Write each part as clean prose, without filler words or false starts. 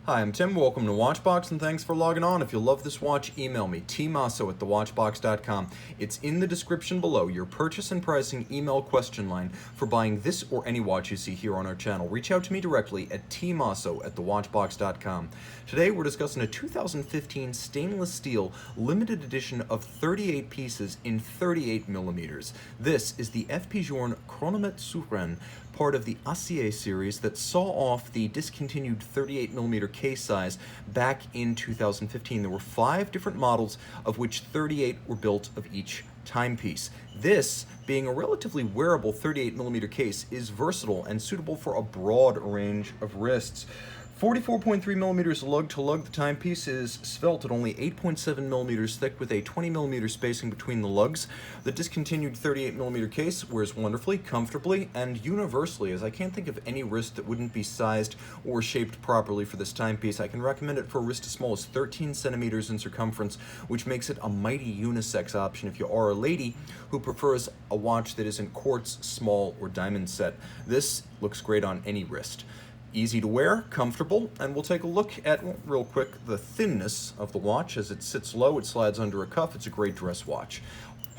Hi, I'm Tim. Welcome to Watchbox, and thanks for logging on. If you love this watch, email me, tmosso at thewatchbox.com. It's in the description below, your purchase and pricing email question line for buying this or any watch you see here on our channel. Reach out to me directly at tmosso at thewatchbox.com. Today, we're discussing a 2015 stainless steel limited edition of 38 pieces in 38 millimeters. This is the FP Journe Chronometre Souverain, part of the Acier series that saw off the discontinued 38mm case size back in 2015. There were 5 different models, of which 38 were built of each timepiece. This, being a relatively wearable 38mm case, is versatile and suitable for a broad range of wrists. 44.3mm lug-to-lug, the timepiece is svelte at only 8.7mm thick with a 20mm spacing between the lugs. The discontinued 38mm case wears wonderfully, comfortably, and universally, as I can't think of any wrist that wouldn't be sized or shaped properly for this timepiece. I can recommend it for a wrist as small as 13 centimeters in circumference, which makes it a mighty unisex option if you are a lady who prefers a watch that isn't quartz, small, or diamond set. This looks great on any wrist. Easy to wear, comfortable, and we'll take a look at, real quick, the thinness of the watch. As it sits low, it slides under a cuff. It's a great dress watch.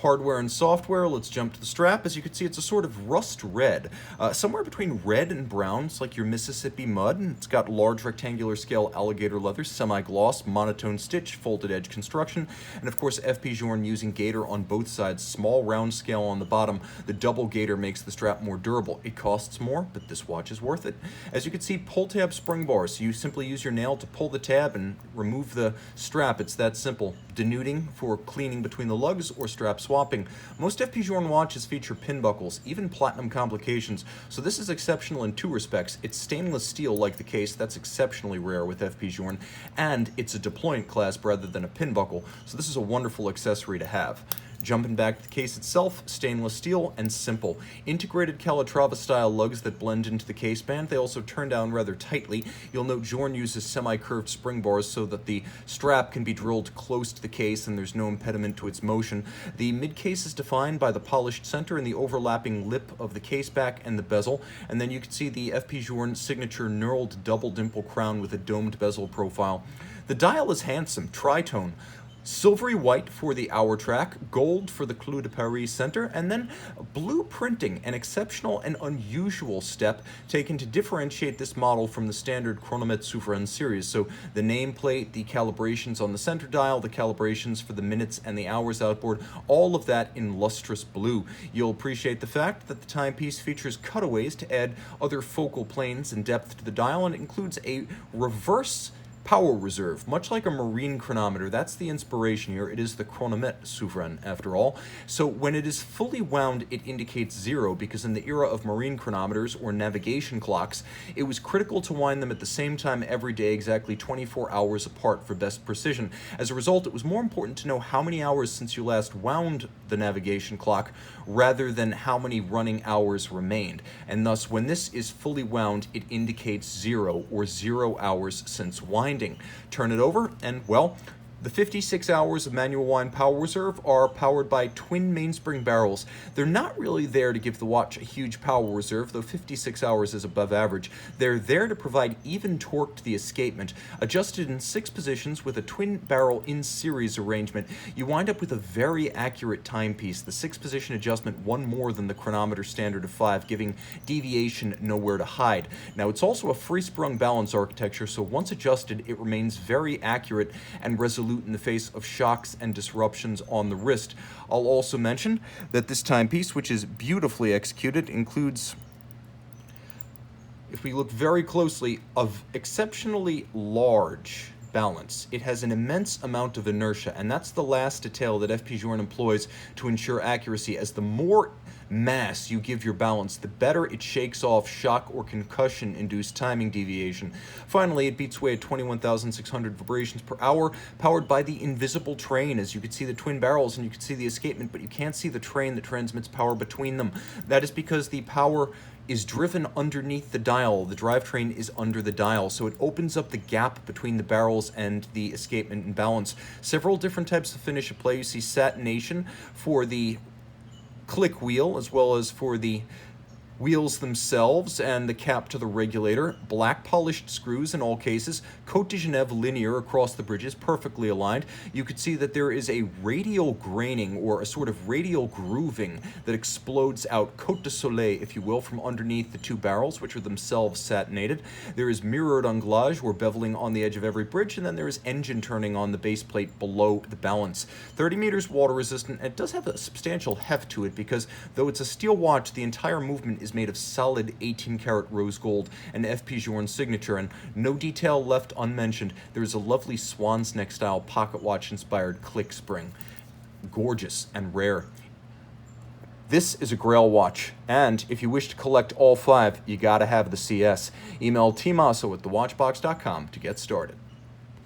Hardware and software, let's jump to the strap. As you can see, it's a sort of rust red, somewhere between red and brown. It's like your Mississippi mud, and it's got large rectangular scale alligator leather, semi-gloss, monotone stitch, folded edge construction, and of course FP Journe using gator on both sides, small round scale on the bottom. The double gator makes the strap more durable. It costs more, but this watch is worth it. As you can see, pull tab spring bars, so you simply use your nail to pull the tab and remove the strap. It's that simple. Denuding for cleaning between the lugs or strap swapping. Most FP Journe watches feature pin buckles, even platinum complications, so this is exceptional in 2 respects. It's stainless steel like the case, that's exceptionally rare with FP Journe, and it's a deployant clasp rather than a pin buckle, so this is a wonderful accessory to have. Jumping back to the case itself, stainless steel and simple. Integrated Calatrava style lugs that blend into the case band. They also turn down rather tightly. You'll note Journe uses semi-curved spring bars so that the strap can be drilled close to the case and there's no impediment to its motion. The mid-case is defined by the polished center and the overlapping lip of the case back and the bezel. And then you can see the FP Journe signature knurled double dimple crown with a domed bezel profile. The dial is handsome, tritone. Silvery white for the hour track, gold for the Clou de Paris center, and then blue printing, an exceptional and unusual step taken to differentiate this model from the standard Chronometre Souverain series. So the nameplate, the calibrations on the center dial, the calibrations for the minutes and the hours outboard, all of that in lustrous blue. You'll appreciate the fact that the timepiece features cutaways to add other focal planes and depth to the dial, and it includes a reverse power reserve, much like a marine chronometer. That's the inspiration here. It is the Chronometre Souverain, after all. So when it is fully wound, it indicates 0, because in the era of marine chronometers or navigation clocks, it was critical to wind them at the same time every day, exactly 24 hours apart for best precision. As a result, it was more important to know how many hours since you last wound the navigation clock rather than how many running hours remained. And thus, when this is fully wound, it indicates 0, or 0 hours since winding. Turn it over, and well, the 56 hours of manual wind power reserve are powered by twin mainspring barrels. They're not really there to give the watch a huge power reserve, though 56 hours is above average. They're there to provide even torque to the escapement. Adjusted in 6 positions with a twin barrel in series arrangement, you wind up with a very accurate timepiece. The 6-position adjustment, one more than the chronometer standard of 5, giving deviation nowhere to hide. Now, it's also a free-sprung balance architecture, so once adjusted, it remains very accurate and resolute in the face of shocks and disruptions on the wrist. I'll also mention that this timepiece, which is beautifully executed, includes, if we look very closely, of exceptionally large balance. It has an immense amount of inertia, and that's the last detail that FP Journe employs to ensure accuracy. As the more mass you give your balance, the better it shakes off shock or concussion-induced timing deviation. Finally, it beats away at 21,600 vibrations per hour, powered by the invisible train. As you can see the twin barrels and you can see the escapement, but you can't see the train that transmits power between them. That is because the power is driven underneath the dial. The drivetrain is under the dial, so it opens up the gap between the barrels and the escapement and balance. Several different types of finish at play. You see satination for the click wheel, as well as for the Wheels themselves and the cap to the regulator, black polished screws in all cases, Côte de Genève linear across the bridges, perfectly aligned. You could see that there is a radial graining, or a sort of radial grooving, that explodes out Côte de Soleil, if you will, from underneath the two barrels, which are themselves satinated. There is mirrored anglage, or beveling on the edge of every bridge, and then there is engine turning on the base plate below the balance. 30 meters water resistant. It does have a substantial heft to it because, though it's a steel watch, the entire movement is made of solid 18-karat rose gold and FP Journe signature, and no detail left unmentioned. There is a lovely swan's neck style pocket watch inspired click spring. Gorgeous and rare. This is a Grail watch, and if you wish to collect all 5, you gotta have the CS. Email tmosso@thewatchbox.com to get started.